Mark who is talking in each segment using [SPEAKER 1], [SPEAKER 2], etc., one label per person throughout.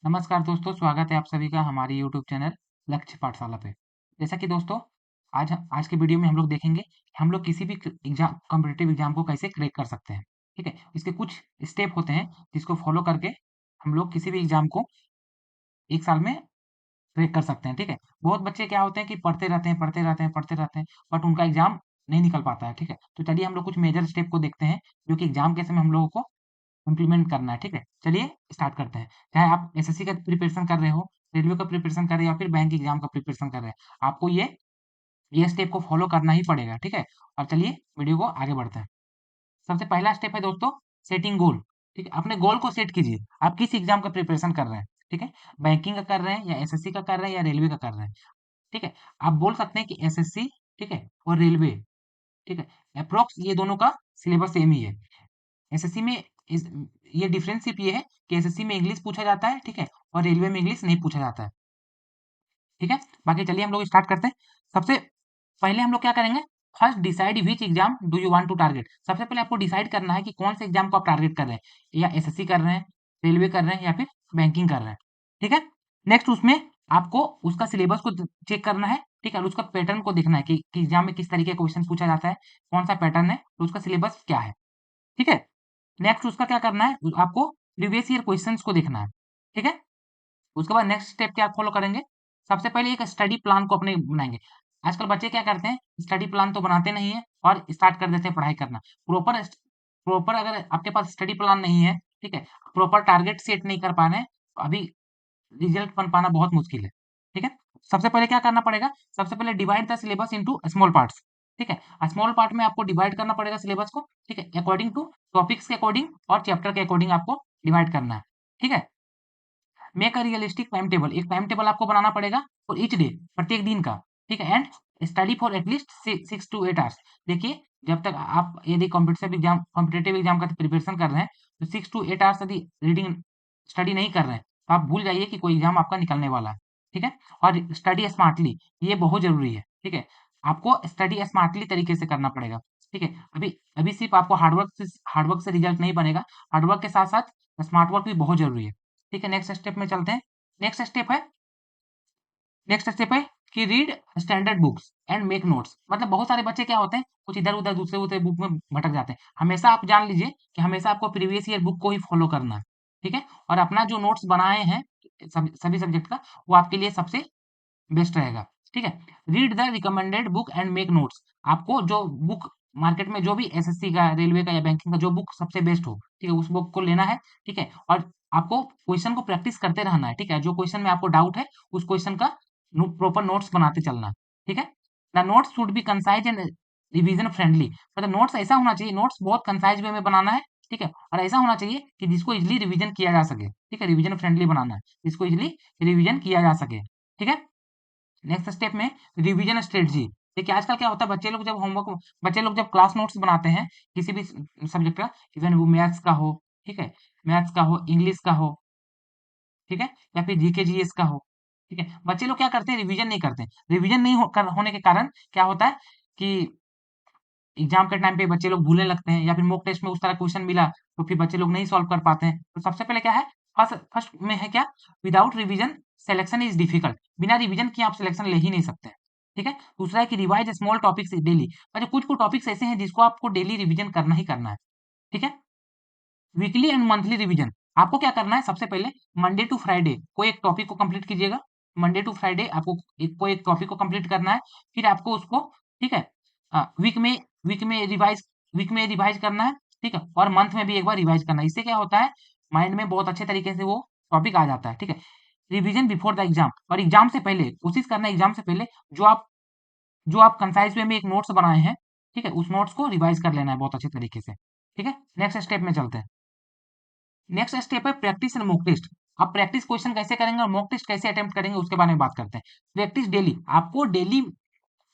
[SPEAKER 1] नमस्कार दोस्तों, स्वागत है आप सभी का हमारी यूट्यूब चैनल लक्ष्य पाठशाला पे। जैसा कि दोस्तों आज के वीडियो में हम लोग देखेंगे कि हम लोग किसी भी एग्जाम कॉम्पिटिटिव एग्जाम को कैसे क्रैक कर सकते हैं। ठीक है, इसके कुछ स्टेप होते हैं जिसको फॉलो करके हम लोग किसी भी एग्जाम को एक साल में क्रैक कर सकते हैं। ठीक है, बहुत बच्चे क्या होते हैं कि पढ़ते रहते हैं पढ़ते रहते हैं पढ़ते रहते हैं, बट उनका एग्जाम नहीं निकल पाता है। ठीक है, तो चलिए हम लोग कुछ मेजर स्टेप को देखते हैं जो कि एग्जाम के समय हम लोगों को इम्प्लीमेंट करना है। ठीक है, चलिए स्टार्ट करते हैं। चाहे आप एसएससी का प्रिपरेशन कर रहे हो, रेलवे का प्रिपरेशन कर रहे हो या फिर बैंक एग्जाम का प्रिपरेशन कर रहे हैं, आपको ये स्टेप को फॉलो करना ही पड़ेगा। ठीक है, और चलिए वीडियो को आगे बढ़ते हैं। सबसे पहला स्टेप है दोस्तों, सेटिंग गोल। ठीक है, अपने गोल को सेट कीजिए। आप किस एग्जाम का प्रिपरेशन कर रहे हैं? ठीक है, बैंकिंग का कर रहे हैं या एसएससी का कर रहे हैं या रेलवे का कर रहे हैं? ठीक है, आप बोल सकते हैं कि एसएससी, ठीक है, और रेलवे। ठीक है, अप्रोक्स ये दोनों का सिलेबस सेम ही है। एसएससी में इस ये डिफरेंस सिर्फ ये है कि एसएससी में इंग्लिश पूछा जाता है, ठीक है, और रेलवे में इंग्लिश नहीं पूछा जाता है। ठीक है, बाकी चलिए हम लोग स्टार्ट करते हैं। सबसे पहले हम लोग क्या करेंगे, first decide which exam do you want to target. सबसे पहले आपको डिसाइड करना है कि कौन से एग्जाम को आप टारगेट कर रहे हैं, या एसएससी कर रहे हैं, रेलवे कर रहे हैं या फिर बैंकिंग कर रहे हैं। ठीक है, नेक्स्ट उसमें आपको उसका सिलेबस को चेक करना है। ठीक है, और उसका पैटर्न को देखना है कि एग्जाम में किस तरीके का क्वेश्चन पूछा जाता है, कौन सा पैटर्न है, तो उसका सिलेबस क्या है। ठीक है, नेक्स्ट उसका क्या करना है, आपको प्रीवियस ईयर क्वेश्चंस को देखना है। ठीक है, उसके बाद नेक्स्ट स्टेप क्या फॉलो करेंगे, सबसे पहले एक स्टडी प्लान को अपने बनाएंगे। आजकल बच्चे क्या करते हैं, स्टडी प्लान तो बनाते नहीं है और स्टार्ट कर देते हैं पढ़ाई करना। प्रॉपर प्रॉपर अगर आपके पास स्टडी प्लान नहीं है, ठीक है, प्रॉपर टारगेट सेट नहीं कर पा रहे हैं, तो अभी रिजल्ट बन पाना बहुत मुश्किल है। ठीक है, सबसे पहले क्या करना पड़ेगा, सबसे पहले divide the syllabus into small parts. ठीक है, स्मॉल पार्ट में आपको डिवाइड करना पड़ेगा सिलेबस को। ठीक है, अकॉर्डिंग टू टॉपिक्स के अकॉर्डिंग और चैप्टर के अकॉर्डिंग आपको डिवाइड करना है। ठीक है, make a realistic time table. एक टाइम टेबल आपको बनाना पड़ेगा फॉर ईच डे, प्रत्येक दिन का। ठीक है, and study for at least 6 to 8 hours. देखिए, जब तक आप यदि कॉम्पिटेटिव एग्जाम का प्रिपरेशन कर रहे हैं, तो 6 to 8 आवर्स यदि रीडिंग स्टडी नहीं कर रहे हैं, तो आप भूल जाइए कि कोई एग्जाम आपका निकलने वाला है। ठीक है, और स्टडी स्मार्टली, ये बहुत जरूरी है। ठीक है, आपको स्टडी स्मार्टली तरीके से करना पड़ेगा। ठीक है, अभी अभी सिर्फ आपको हार्डवर्क से रिजल्ट नहीं बनेगा, हार्डवर्क के साथ साथ स्मार्ट वर्क भी बहुत जरूरी है। ठीक है, नेक्स्ट स्टेप में चलते हैं। नेक्स्ट स्टेप है नेक्स्ट स्टेप है कि read standard books and make notes. मतलब बहुत सारे बच्चे क्या होते हैं, कुछ इधर उधर दूसरे दूसरे बुक में भटक जाते हैं। हमेशा आप जान लीजिए कि हमेशा आपको प्रीवियस ईयर बुक को ही फॉलो करना है। ठीक है, और अपना जो नोट्स बनाए हैं सभी सब्जेक्ट का, वो आपके लिए सबसे बेस्ट रहेगा। ठीक है, read the recommended book and make notes. आपको जो बुक मार्केट में, जो भी एसएससी का, रेलवे का या बैंकिंग का जो बुक सबसे बेस्ट हो, ठीक है, उस बुक को लेना है। ठीक है, और आपको क्वेश्चन को प्रैक्टिस करते रहना है। ठीक है, जो क्वेश्चन में आपको डाउट है, उस क्वेश्चन का प्रॉपर नोट्स बनाते चलना है। ठीक है, the notes should be concise and revision friendly. मतलब नोट्स ऐसा होना चाहिए, नोट्स बहुत कंसाइज वे में बनाना है। ठीक है, और ऐसा होना चाहिए कि जिसको इजिली रिवीजन किया जा सके। ठीक है, रिवीजन फ्रेंडली बनाना है, जिसको इजिली रिवीजन किया जा सके। ठीक है, नेक्स्ट स्टेप में रिवीजन स्ट्रेटजी। देखिए, आजकल क्या होता है, बच्चे लोग जब क्लास नोट्स बनाते हैं किसी भी सब्जेक्ट का, इवन वो मैथ्स का हो, ठीक है, मैथ्स का हो, इंग्लिश का हो, ठीक है, या फिर जीके जीएस का हो। ठीक है, बच्चे लोग क्या करते हैं, रिवीजन नहीं करते। रिवीजन नहीं होने के कारण क्या होता है कि एग्जाम के टाइम पे बच्चे लोग भूलने लगते हैं, या फिर मॉक टेस्ट में उस तरह क्वेश्चन मिला तो फिर बच्चे लोग नहीं सॉल्व कर पाते हैं। तो सबसे पहले क्या है, फर्स्ट फर्स्ट में है क्या, without revision selection is difficult. बिना रिवीजन किए आप सिलेक्शन ले ही नहीं सकते। ठीक है, दूसरा है कि रिवाइज स्मॉल टॉपिक्स डेली। मतलब कुछ कुछ टॉपिक्स ऐसे हैं जिसको आपको डेली रिवीजन करना ही करना है। ठीक है, वीकली एंड मंथली रिवीजन। आपको क्या करना है, सबसे पहले मंडे टू फ्राइडे कोई एक टॉपिक को कंप्लीट कीजिएगा। मंडे टू फ्राइडे आपको एक टॉपिक को कंप्लीट करना है। फिर आपको उसको, ठीक है, वीक में वीक में रिवाइज वीक में रिवाइज करना है। ठीक है, और मंथ में भी एक बार रिवाइज करना है। इससे क्या होता है, माइंड में बहुत अच्छे तरीके से वो टॉपिक आ जाता है। ठीक है, रिवीजन बिफोर द एग्जाम। और एग्जाम से पहले कोशिश करना है, एग्जाम से पहले जो आप जो आप कंसाइज वे में एक नोट्स बनाए हैं, ठीक है, उस नोट्स को रिवाइज कर लेना है बहुत अच्छे तरीके से। ठीक है, नेक्स्ट स्टेप में चलते हैं। नेक्स्ट स्टेप है प्रैक्टिस एंड मॉक टेस्ट। आप प्रैक्टिस क्वेश्चन कैसे करेंगे और मॉक टेस्ट कैसे अटेम्प्ट करेंगे, उसके बारे में बात करते हैं। प्रैक्टिस डेली, आपको डेली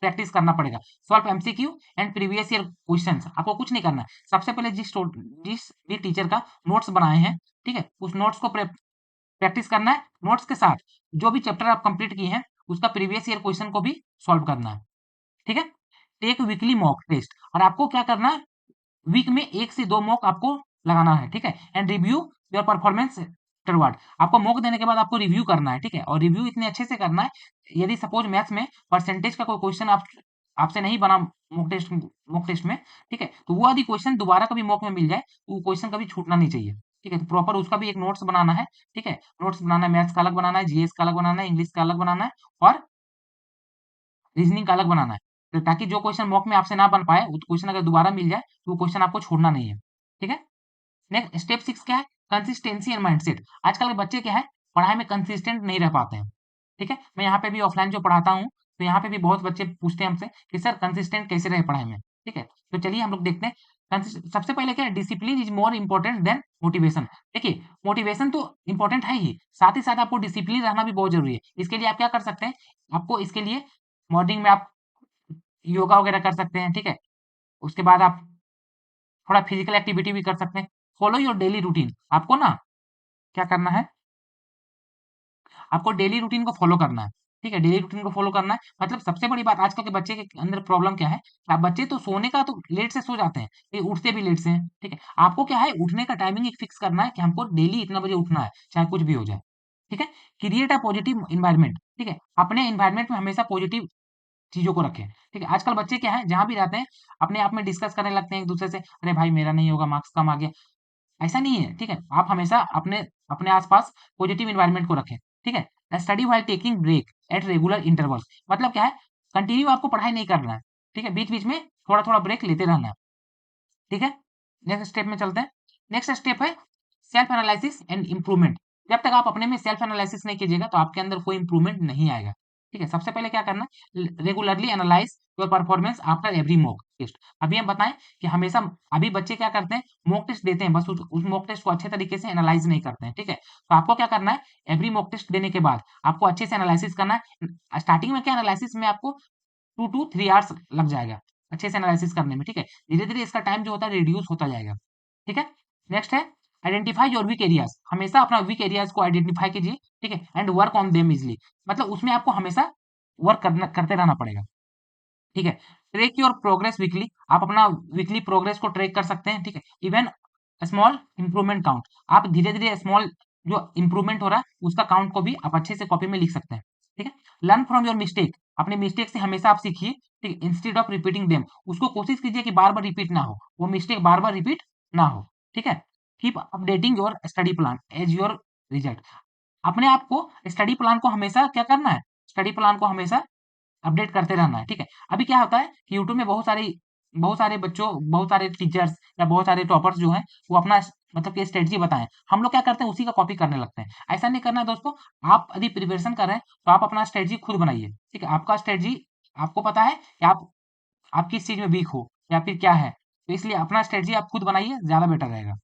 [SPEAKER 1] प्रैक्टिस करना पड़ेगा। Solve MCQ and previous year questions. आपको कुछ नहीं करना है, सबसे पहले जिस भी टीचर का नोट्स बनाए हैं, ठीक है, उस नोट्स को प्रैक्टिस करना है। नोट्स के साथ जो भी चैप्टर आप कंप्लीट किए हैं, उसका प्रीवियस ईयर क्वेश्चन को भी सॉल्व करना है। ठीक है, टेक वीकली मॉक टेस्ट। और आपको क्या करना है, वीक में 1 से 2 मॉक आपको लगाना है। ठीक है, and review your performance after word आपको मॉक देने के बाद आपको रिव्यू करना है, ठीक है, और रिव्यू इतने अच्छे से करना है, यदि सपोज मैथ्स में परसेंटेज का कोई क्वेश्चन आप आपसे नहीं बना मॉक टेस्ट में, ठीक है, तो वो यदि क्वेश्चन दोबारा कभी मॉक में मिल जाए तो वो क्वेश्चन कभी छूटना नहीं चाहिए, ठीक है, तो प्रॉपर उसका भी एक नोट्स बनाना है, ठीक है, नोट्स बनाना है, मैथ्स का अलग बनाना है, जीएस का अलग बनाना है, इंग्लिश का अलग बनाना है और रीजनिंग का अलग बनाना है, तो ताकि जो क्वेश्चन मॉक में आपसे ना बन पाए वो क्वेश्चन अगर दोबारा मिल जाए तो वो क्वेश्चन आपको छोड़ना नहीं है, ठीक है। नेक्स्ट स्टेप 6 क्या है? Consistency and mindset. आजकल के बच्चे क्या है, पढ़ाई में कंसिस्टेंट नहीं रह पाते हैं, ठीक है। मैं यहाँ पे भी ऑफलाइन जो पढ़ाता हूँ, तो यहाँ पे भी बहुत बच्चे पूछते हैं हमसे कि सर कंसिस्टेंट कैसे रहे पढ़ाई में, ठीक है। तो चलिए हम लोग देखते हैं। सबसे पहले क्या है, discipline is more important than motivation. देखिए, मोटिवेशन तो इंपॉर्टेंट है ही, साथ ही साथ आपको डिसिप्लिन रहना भी बहुत जरूरी है। इसके लिए आप क्या कर सकते हैं, आपको इसके लिए मॉर्निंग में आप योगा वगैरह कर सकते हैं, ठीक है। उसके बाद आप थोड़ा फिजिकल एक्टिविटी भी कर सकते हैं। Follow your daily routine. आपको ना क्या करना है, आपको डेली रूटीन को फॉलो करना है, ठीक है, डेली रूटीन को फॉलो करना है। मतलब सबसे बड़ी बात, आजकल के बच्चे के अंदर प्रॉब्लम क्या है, आप बच्चे तो सोने का तो लेट से सो जाते हैं, ये उठते भी लेट से हैं, ठीक है। आपको क्या है, उठने का टाइमिंग एक फिक्स करना है कि हमको डेली इतना बजे उठना है, चाहे कुछ भी हो जाए, ठीक है। क्रिएट अ पॉजिटिव इन्वायरमेंट, ठीक है, अपने इन्वायरमेंट में हमेशा पॉजिटिव चीजों को रखें, ठीक है। आजकल बच्चे क्या है, जहां भी रहते हैं अपने आप में डिस्कस करने लगते हैं एक दूसरे से, अरे भाई मेरा नहीं होगा, मार्क्स कम आ गया, ऐसा नहीं है, ठीक है। आप हमेशा अपने अपने आसपास पॉजिटिव इन्वायरमेंट को रखें, ठीक है। Study while taking break at regular intervals. मतलब क्या है, कंटिन्यू आपको पढ़ाई नहीं करना है, ठीक है, बीच बीच में थोड़ा थोड़ा ब्रेक लेते रहना है, ठीक है। नेक्स्ट स्टेप में चलते हैं। नेक्स्ट स्टेप है सेल्फ एनालिसिस एंड इम्प्रूवमेंट। जब तक आप अपने में सेल्फ एनालिसिस नहीं कीजिएगा तो आपके अंदर कोई इंप्रूवमेंट नहीं आएगा, ठीक है। सबसे पहले क्या करना है, regularly analyse your performance after every mock test. अभी हम बताएं कि हमेशा, अभी बच्चे क्या करते हैं, मॉक टेस्ट देते हैं, बस उस मॉक टेस्ट को अच्छे तरीके से एनालाइज नहीं करते हैं, ठीक है। तो आपको क्या करना है, एवरी मॉक टेस्ट देने के बाद आपको अच्छे से एनालिसिस करना है। स्टार्टिंग में क्या, एनालिसिस में आपको 2 to 3 आवर्स लग जाएगा अच्छे से एनालिसिस करने में, ठीक है। धीरे धीरे इसका टाइम जो होता है रिड्यूस होता जाएगा, ठीक है। नेक्स्ट है आइडेंटिफाई योर वीक एरियाज। हमेशा अपना वीक एरियाज को आइडेंटिफाई कीजिए, ठीक है, and work on them easily. मतलब उसमें आपको हमेशा वर्क करना करते रहना पड़ेगा, ठीक है। Track your progress weekly. आप अपना वीकली प्रोग्रेस को ट्रैक कर सकते हैं, ठीक है। इवन स्मॉल इंप्रूवमेंट काउंट, आप धीरे धीरे स्मॉल जो इंप्रूवमेंट हो रहा है उसका काउंट को भी आप अच्छे से कॉपी में लिख सकते हैं, ठीक है। Learn from your mistake. अपने मिस्टेक से हमेशा आप सीखिए, ठीक है, इंस्टेड ऑफ रिपीटिंग देम। उसको कोशिश कीजिए कि बार बार रिपीट ना हो, वो मिस्टेक बार बार रिपीट ना हो, ठीक है। Keep updating your study plan as your result. अपने आप को, स्टडी प्लान को हमेशा क्या करना है, स्टडी प्लान को हमेशा अपडेट करते रहना है, ठीक है। अभी क्या होता है कि यूट्यूब में बहुत सारे बच्चों, बहुत सारे टीचर्स या बहुत सारे टॉपर्स जो हैं वो अपना मतलब कि स्ट्रेटजी बताएं, हम लोग क्या करते हैं उसी का कॉपी करने लगते हैं। ऐसा नहीं करना है दोस्तों। आप यदि प्रिपरेशन कर रहे हैं तो आप अपना स्ट्रेटजी खुद बनाइए, ठीक है। आपका स्ट्रेटजी, आपको पता है कि आप किस चीज में वीक हो या फिर क्या है, तो इसलिए अपना स्ट्रेटजी आप खुद बनाइए, ज्यादा बेटर रहेगा।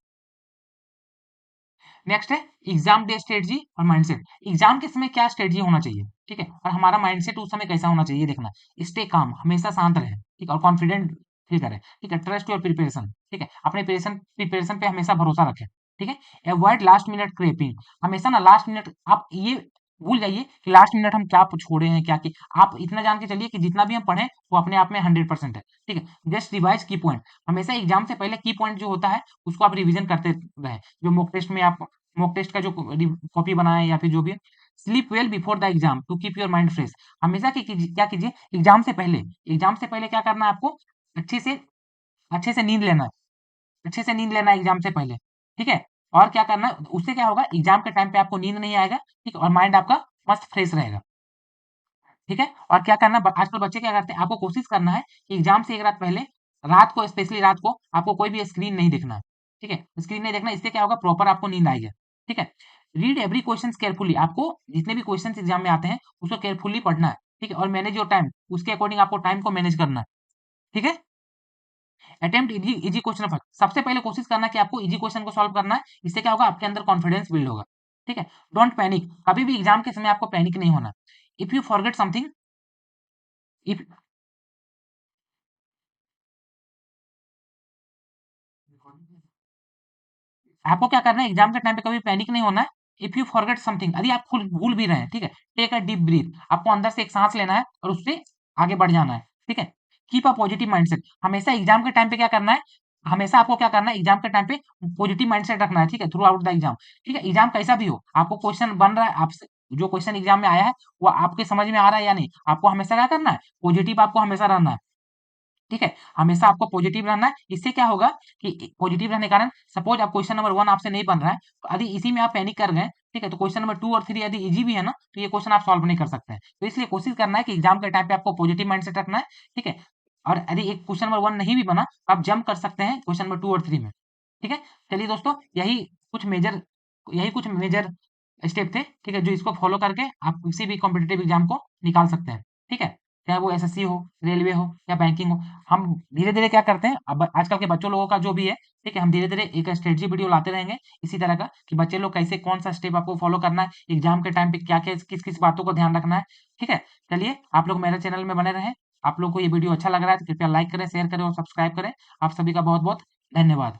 [SPEAKER 1] नेक्स्ट है एग्जाम डे स्ट्रेटजी और माइंडसेट। एग्जाम के समय क्या स्ट्रेटजी होना चाहिए, ठीक है, और हमारा माइंडसेट उस समय कैसा होना चाहिए, देखना। स्टे काम, हमेशा शांत रहे, ठीक है, और कॉन्फिडेंट फील करें, ठीक है। ट्रस्ट योर प्रिपरेशन, ठीक है, अपने प्रिपरेशन पे हमेशा भरोसा रखें, ठीक है। Avoid last minute creeping. हमेशा ना लास्ट मिनट, आप ये भूल जाइए कि लास्ट मिनट हम क्या छोड़े हैं क्या की। आप इतना जान के चलिए कि जितना भी हम पढ़े वो अपने आप में 100% है, ठीक है। जस्ट रिवाइज की पॉइंट। हमेशा एग्जाम से पहले की पॉइंट जो होता है उसको आप रिवीजन करते रहे। जो मॉक टेस्ट का जो कॉपी बनाए या फिर जो भी, sleep well before the exam to keep your mind fresh. हमेशा क्या कीजिए, एग्जाम से पहले क्या करना है आपको, अच्छे से अच्छे से नींद लेना है, अच्छे से नींद लेना है एग्जाम से पहले, ठीक है। और क्या करना है, उससे क्या होगा, एग्जाम के टाइम पे आपको नींद नहीं आएगा, ठीक है, और माइंड आपका मस्त फ्रेश रहेगा, ठीक है। और क्या करना, आजकल बच्चे क्या करते हैं, आपको कोशिश करना है कि एग्जाम से एक रात पहले, रात को, स्पेशली रात को आपको कोई भी स्क्रीन नहीं देखना है, ठीक है। स्क्रीन नहीं देखना, इससे क्या होगा, प्रॉपर आपको नींद आएगी, ठीक है। Read every question carefully. आपको जितने भी क्वेश्चन एग्जाम में आते हैं उसको केयरफुली पढ़ना है, ठीक है। और मैनेज योर टाइम, उसके अकॉर्डिंग आपको टाइम को मैनेज करना है, ठीक है। Attempt easy easy question first. सबसे पहले कोशिश करना है कि आपको इजी क्वेश्चन को सॉल्व करना है, इससे क्या होगा, आपके अंदर कॉन्फिडेंस बिल्ड होगा, ठीक है। Don't panic. कभी भी एग्जाम के समय आपको पैनिक नहीं होना। If you forget something, if आपको क्या करना है, एग्जाम के टाइम पे कभी पैनिक नहीं होना है। इफ यू फॉरगेट समथिंग, यदि आप खुद भूल भी रहे हैं, ठीक है, टेक अ डीप ब्रीथ। आपको अंदर से एक सांस लेना है और उससे आगे बढ़ जाना है, ठीक है। Keep a positive mindset. हमेशा एग्जाम के टाइम पे क्या करना है, हमेशा आपको क्या करना है, एग्जाम के टाइम पे पॉजिटिव माइंडसेट रखना है, ठीक है, थ्रू आउट द एग्जाम। ठीक है, एग्जाम कैसा भी हो, आपको क्वेश्चन बन रहा है, आपसे जो क्वेश्चन एग्जाम में आया है वो आपके समझ में आ रहा है या नहीं, आपको हमेशा क्या करना है, पॉजिटिव आपको हमेशा रहना है। ठीक है, हमेशा आपको पॉजिटिव रहना है। इससे क्या होगा कि पॉजिटिव रहने के कारण सपोज आप क्वेश्चन नंबर 1 आपसे नहीं बन रहा है, तो यदि इसी में आप पैनिक कर गए, ठीक है, तो क्वेश्चन नंबर 2 और 3 यदि इजी भी है ना, तो ये क्वेश्चन आप सॉल्व नहीं कर सकते हैं। तो इसलिए कोशिश करना है कि एग्जाम के टाइम पे आपको पॉजिटिव माइंडसेट रखना है। ठीक है, और यदि एक क्वेश्चन नंबर 1 नहीं भी बना, तो आप जंप कर सकते हैं क्वेश्चन नंबर 2 और 3 में। ठीक है, चलिए दोस्तों, यही कुछ मेजर स्टेप थे, ठीक है, जो इसको फॉलो करके आप किसी भी कॉम्पिटिटिव एग्जाम को निकाल सकते हैं। ठीक है, चाहे वो एसएससी हो, रेलवे हो या बैंकिंग हो। हम धीरे-धीरे क्या करते हैं, अब आजकल के बच्चों लोगों का जो भी है, ठीक है, हम धीरे-धीरे एक स्ट्रेटजी वीडियो लाते रहेंगे इसी तरह का, कि बच्चे लोग कैसे कौन-सा स्टेप आपको फॉलो करना है, एग्जाम के टाइम पे क्या-क्या किस-किस बातों को ध्यान रखना है। ठीक है, चलिए आप लोग मेरे चैनल में बने रहें। आप लोग को ये वीडियो अच्छा लग रहा है तो कृपया लाइक करें, शेयर करें और सब्सक्राइब करें। आप सभी का बहुत-बहुत धन्यवाद।